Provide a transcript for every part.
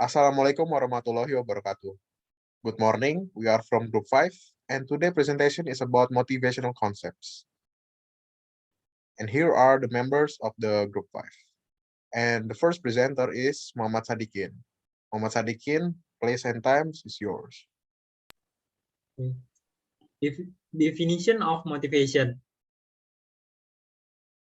Assalamualaikum warahmatullahi wabarakatuh. Good morning, we are from Group 5, and today's presentation is about motivational concepts. And here are the members of the Group 5. And the first presenter is Muhammad Sadikin. Muhammad Sadikin, place and times is yours. Definition of motivation.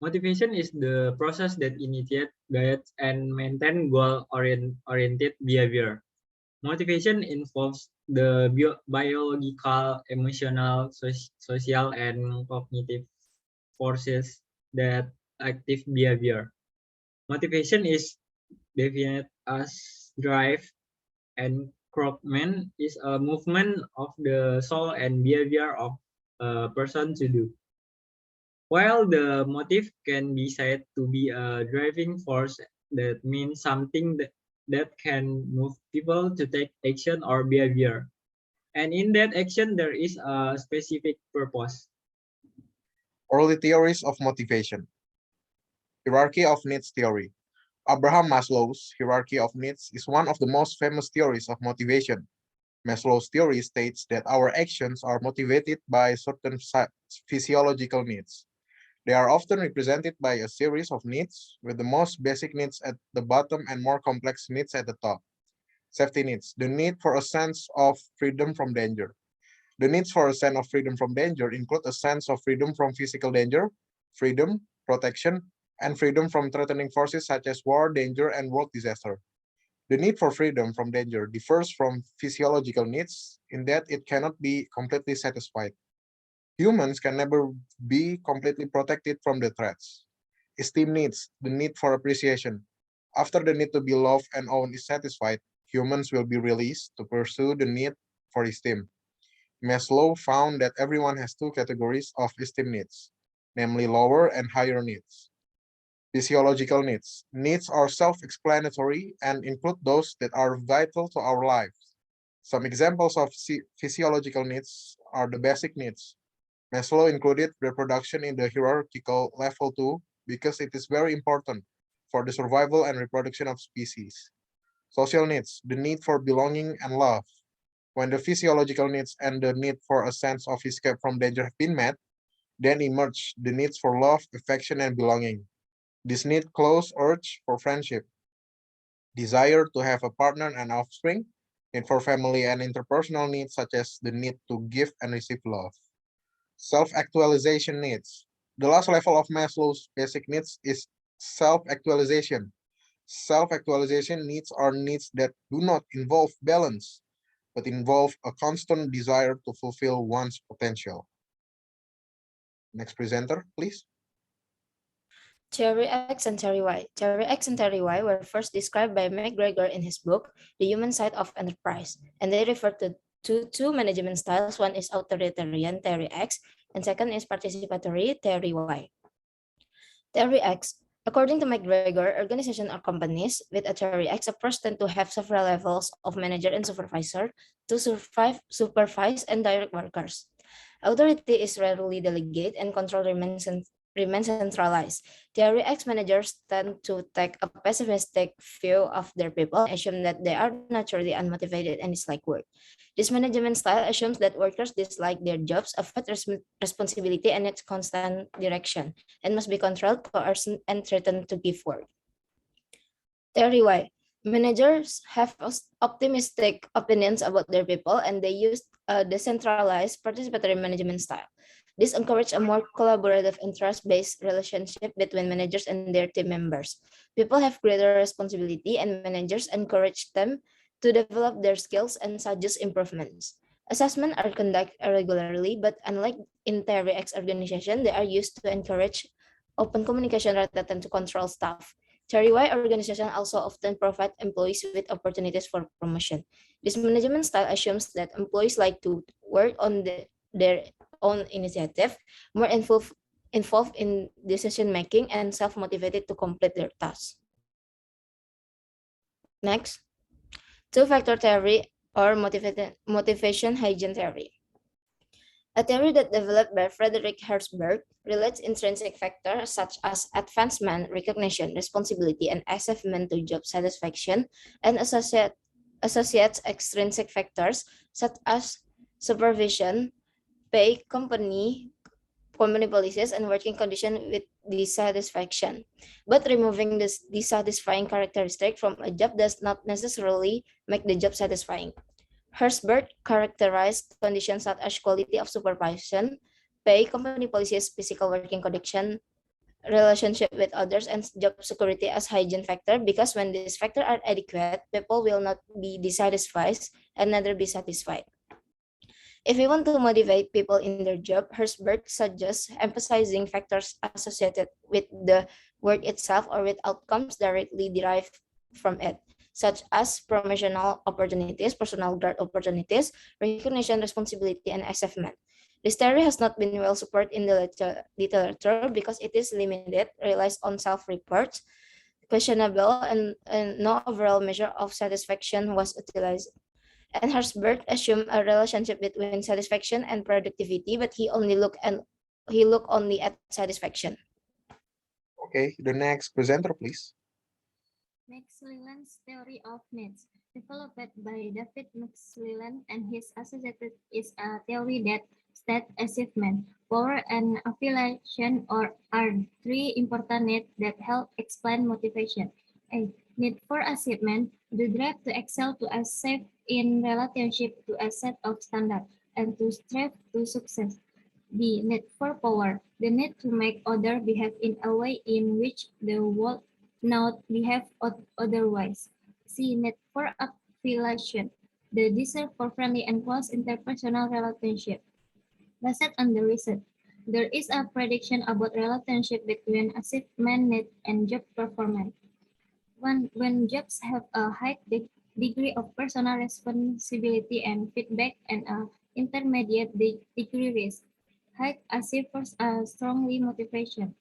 Motivation is the process that initiates, guides, and maintains goal-oriented behavior. Motivation involves the biological, emotional, social, and cognitive forces that active behavior. Motivation is defined as drive, and encouragement is a movement of the soul and behavior of a person to do. While the motive can be said to be a driving force, that means something that can move people to take action or behavior. And in that action, there is a specific purpose. Early theories of motivation. Hierarchy of needs theory. Abraham Maslow's hierarchy of needs is one of the most famous theories of motivation. Maslow's theory states that our actions are motivated by certain physiological needs. They are often represented by a series of needs, with the most basic needs at the bottom and more complex needs at the top. Safety needs, the need for a sense of freedom from danger. The needs for a sense of freedom from danger include a sense of freedom from physical danger, freedom, protection, and freedom from threatening forces such as war, danger, and world disaster. The need for freedom from danger differs from physiological needs in that it cannot be completely satisfied. Humans can never be completely protected from the threats. Esteem needs, the need for appreciation. After the need to be loved and owned is satisfied, humans will be released to pursue the need for esteem. Maslow found that everyone has two categories of esteem needs, namely lower and higher needs. Physiological needs. Needs are self-explanatory and include those that are vital to our lives. Some examples of physiological needs are the basic needs. Maslow included reproduction in the hierarchical level 2 because it is very important for the survival and reproduction of species. Social needs, the need for belonging and love. When the physiological needs and the need for a sense of escape from danger have been met, then emerge the needs for love, affection, and belonging. This need close urge for friendship, desire to have a partner and offspring, need for family and interpersonal needs such as the need to give and receive love. Self-actualization needs. The last level of Maslow's basic needs is self-actualization. Self-actualization needs are needs that do not involve balance, but involve a constant desire to fulfill one's potential. Next presenter, please. Theory X and Theory Y. Theory X and Theory Y were first described by McGregor in his book, The Human Side of Enterprise, and they refer to two management styles. One is authoritarian, Theory X, and second is participatory, Theory Y. Theory X. According to McGregor, organizations or companies with a Theory X approach tend to have several levels of manager and supervisor to supervise and direct workers. Authority is rarely delegated and control remains centralized. Theory X managers tend to take a pessimistic view of their people and assume that they are naturally unmotivated and dislike work. This management style assumes that workers dislike their jobs, avoid responsibility, and need constant direction, and must be controlled, coerced, and threatened to give work. Theory Y. Managers have optimistic opinions about their people, and they use a decentralized participatory management style. This encourages a more collaborative and trust-based relationship between managers and their team members. People have greater responsibility, and managers encourage them to develop their skills and suggest improvements. Assessments are conducted regularly, but unlike in Theory X organization, they are used to encourage open communication rather than to control staff. Theory Y organizations also often provide employees with opportunities for promotion. This management style assumes that employees like to work on their own initiative, more involved in decision making, and self-motivated to complete their tasks. Next, two-factor theory or motivation hygiene theory. A theory that developed by Frederick Herzberg relates intrinsic factors such as advancement, recognition, responsibility, and achievement to job satisfaction, and associates extrinsic factors such as supervision, pay, company policies, and working condition with dissatisfaction. But removing this dissatisfying characteristic from a job does not necessarily make the job satisfying. Herzberg characterized conditions such as quality of supervision, pay, company policies, physical working condition, relationship with others, and job security as hygiene factor, because when these factors are adequate, people will not be dissatisfied and neither be satisfied. If we want to motivate people in their job, Herzberg suggests emphasizing factors associated with the work itself or with outcomes directly derived from it, such as promotional opportunities, personal growth opportunities, recognition, responsibility, and achievement. This theory has not been well supported in the literature because it is limited, relies on self-reports, questionable, and no overall measure of satisfaction was utilized. And Herzberg assumed a relationship between satisfaction and productivity, but he looked only at satisfaction. Okay, the next presenter, please. McClelland's theory of needs, developed by David McClelland and his associates, is a theory that states achievement, power, and affiliation are three important needs that help explain motivation. A need for achievement, the drive to excel, to achieve in relationship to a set of standards, and to strive to success. B. Need for power, the need to make others behave in a way in which the world not behave otherwise. C. Need for affiliation, the desire for friendly and close interpersonal relationship. Based on the research, there is a prediction about relationship between achievement need and job performance. When jobs have a high degree of personal responsibility and feedback and an intermediate degree risk, high achievers are strongly motivation.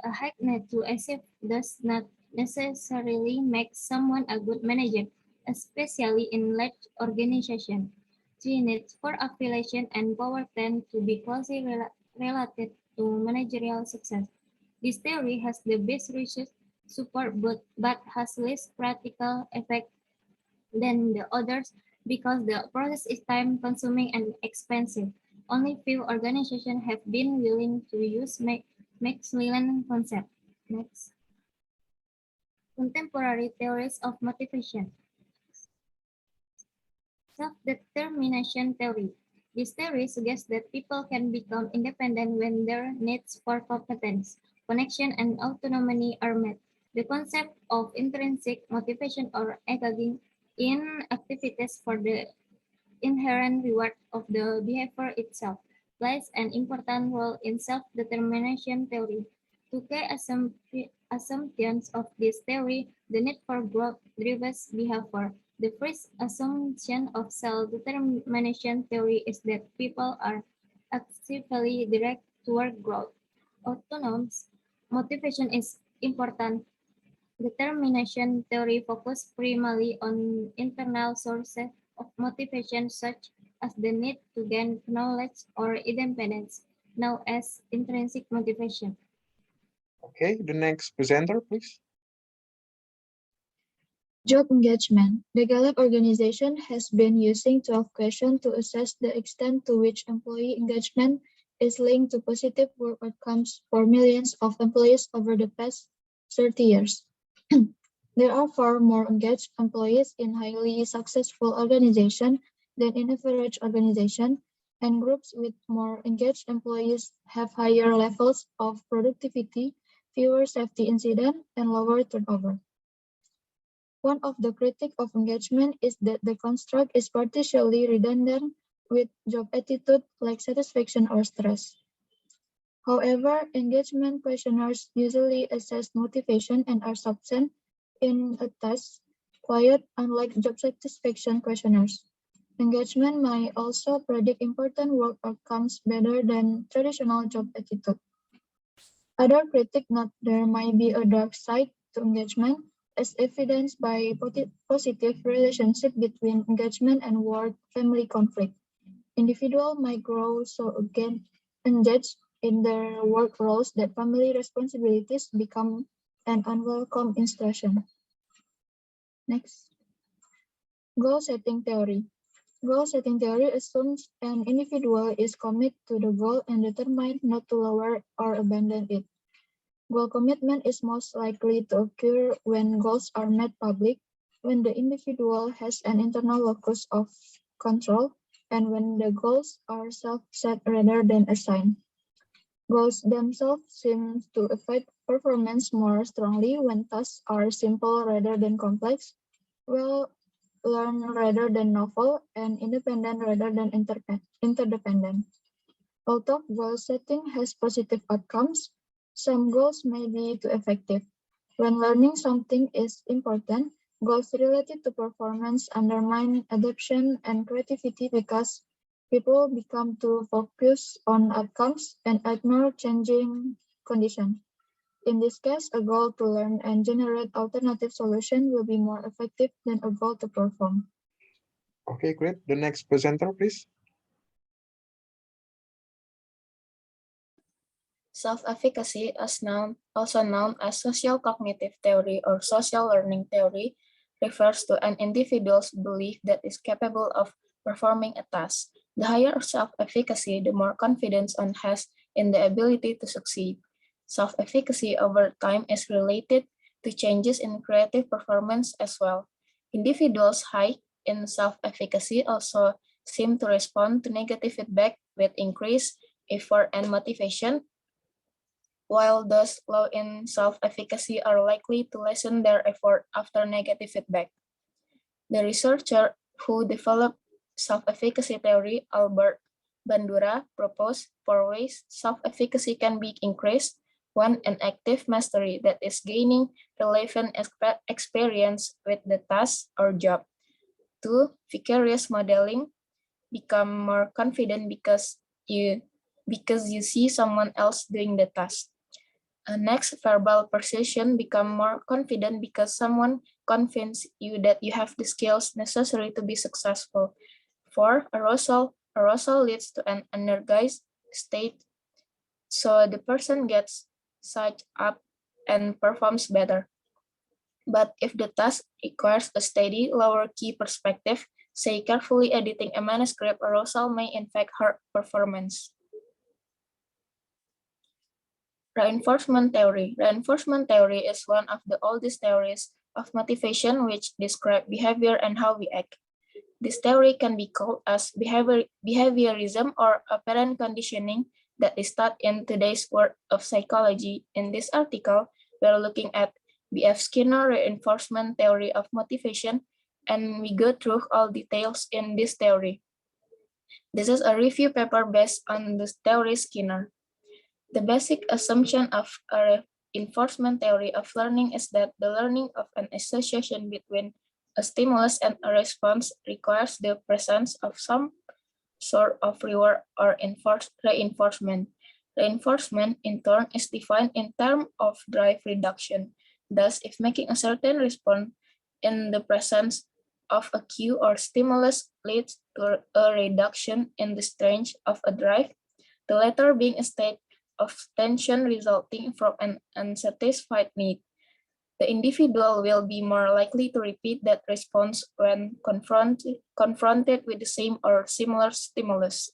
A high need to achieve does not necessarily make someone a good manager, especially in large organizations. The needs for affiliation and power tend to be closely related to managerial success. This theory has the best research support but has less practical effect than the others because the process is time-consuming and expensive. Only few organizations have been willing to use McClelland concept. Next. Contemporary theories of motivation. Self-determination theory. This theory suggests that people can become independent when their needs for competence, connection, and autonomy are met. The concept of intrinsic motivation or engaging in activities for the inherent reward of the behavior itself plays an important role in self-determination theory. Two key assumptions of this theory, the need for growth drives behavior. The first assumption of self-determination theory is that people are actively directed toward growth. Autonomous motivation is important. Determination theory focuses primarily on internal sources of motivation such as the need to gain knowledge or independence, known as intrinsic motivation. Okay, the next presenter, please. Job engagement. The Gallup organization has been using 12 questions to assess the extent to which employee engagement is linked to positive work outcomes for millions of employees over the past 30 years. There are far more engaged employees in highly successful organizations than in average organization, and groups with more engaged employees have higher levels of productivity, fewer safety incidents, and lower turnover. One of the critiques of engagement is that the construct is partially redundant with job attitude like satisfaction or stress. However, engagement questionnaires usually assess motivation and are substance in a task, quiet, unlike job satisfaction questionnaires. Engagement may also predict important work outcomes better than traditional job attitude. Other critics note there might be a dark side to engagement, as evidenced by positive relationship between engagement and work-family conflict. Individuals might grow so engaged in their work roles that family responsibilities become an unwelcome intrusion. Next. Goal setting theory. Goal setting theory assumes an individual is committed to the goal and determined not to lower or abandon it. Goal commitment is most likely to occur when goals are made public, when the individual has an internal locus of control, and when the goals are self-set rather than assigned. Goals themselves seem to affect performance more strongly when tasks are simple rather than complex, well learned rather than novel, and independent rather than interdependent. Although goal setting has positive outcomes, some goals may be too effective. When learning something is important, goals related to performance undermine adaptation and creativity because people become too focused on outcomes and ignore changing conditions. In this case, a goal to learn and generate alternative solutions will be more effective than a goal to perform. Okay, great. The next presenter, please. Self-efficacy, also known as social cognitive theory or social learning theory, refers to an individual's belief that is capable of performing a task. The higher self-efficacy, the more confidence one has in the ability to succeed. Self-efficacy over time is related to changes in creative performance as well. Individuals high in self-efficacy also seem to respond to negative feedback with increased effort and motivation, while those low in self-efficacy are likely to lessen their effort after negative feedback. The researcher who developed self-efficacy theory, Albert Bandura, proposed 4 ways self-efficacy can be increased. 1. An active mastery, that is gaining relevant experience with the task or job. 2. Vicarious modeling, become more confident because you see someone else doing the task. Next, verbal persuasion, become more confident because someone convinced you that you have the skills necessary to be successful. 4. Arousal. Arousal leads to an energized state, so the person gets psyched up and performs better. But if the task requires a steady, lower key perspective, say carefully editing a manuscript, arousal may infect her performance. Reinforcement theory. Reinforcement theory is one of the oldest theories of motivation which describe behavior and how we act. This theory can be called as behaviorism or operant conditioning that is taught in today's world of psychology. In this article, we are looking at B.F. Skinner reinforcement theory of motivation, and we go through all details in this theory. This is a review paper based on this theory Skinner. The basic assumption of a reinforcement theory of learning is that the learning of an association between a stimulus and a response requires the presence of some sort of reward or reinforcement. Reinforcement, in turn, is defined in terms of drive reduction. Thus, if making a certain response in the presence of a cue or stimulus leads to a reduction in the strength of a drive, the latter being a state of tension resulting from an unsatisfied need, the individual will be more likely to repeat that response when confronted with the same or similar stimulus.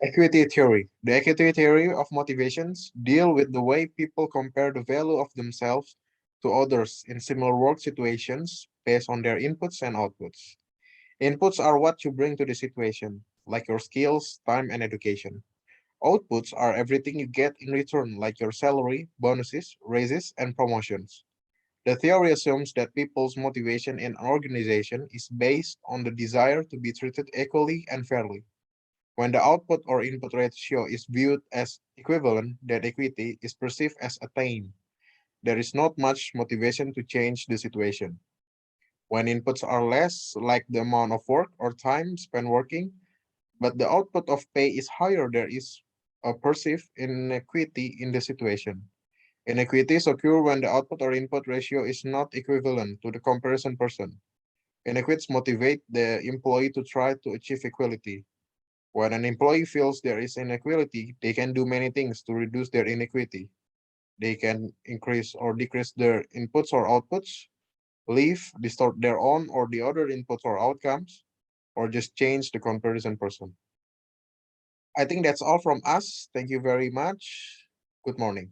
Equity theory. The equity theory of motivations deal with the way people compare the value of themselves to others in similar work situations based on their inputs and outputs. Inputs are what you bring to the situation, like your skills, time, and education. Outputs are everything you get in return, like your salary, bonuses, raises, and promotions. The theory assumes that people's motivation in an organization is based on the desire to be treated equally and fairly. When the output or input ratio is viewed as equivalent, that equity is perceived as attained. There is not much motivation to change the situation. When inputs are less, like the amount of work or time spent working, but the output of pay is higher, there is a perceived inequity in the situation. Inequities occur when the output or input ratio is not equivalent to the comparison person. Inequities motivate the employee to try to achieve equality. When an employee feels there is inequality, they can do many things to reduce their inequity. They can increase or decrease their inputs or outputs. leave, distort their own or the other input or outcomes, or just change the comparison person. I think that's all from us. Thank you very much. Good morning.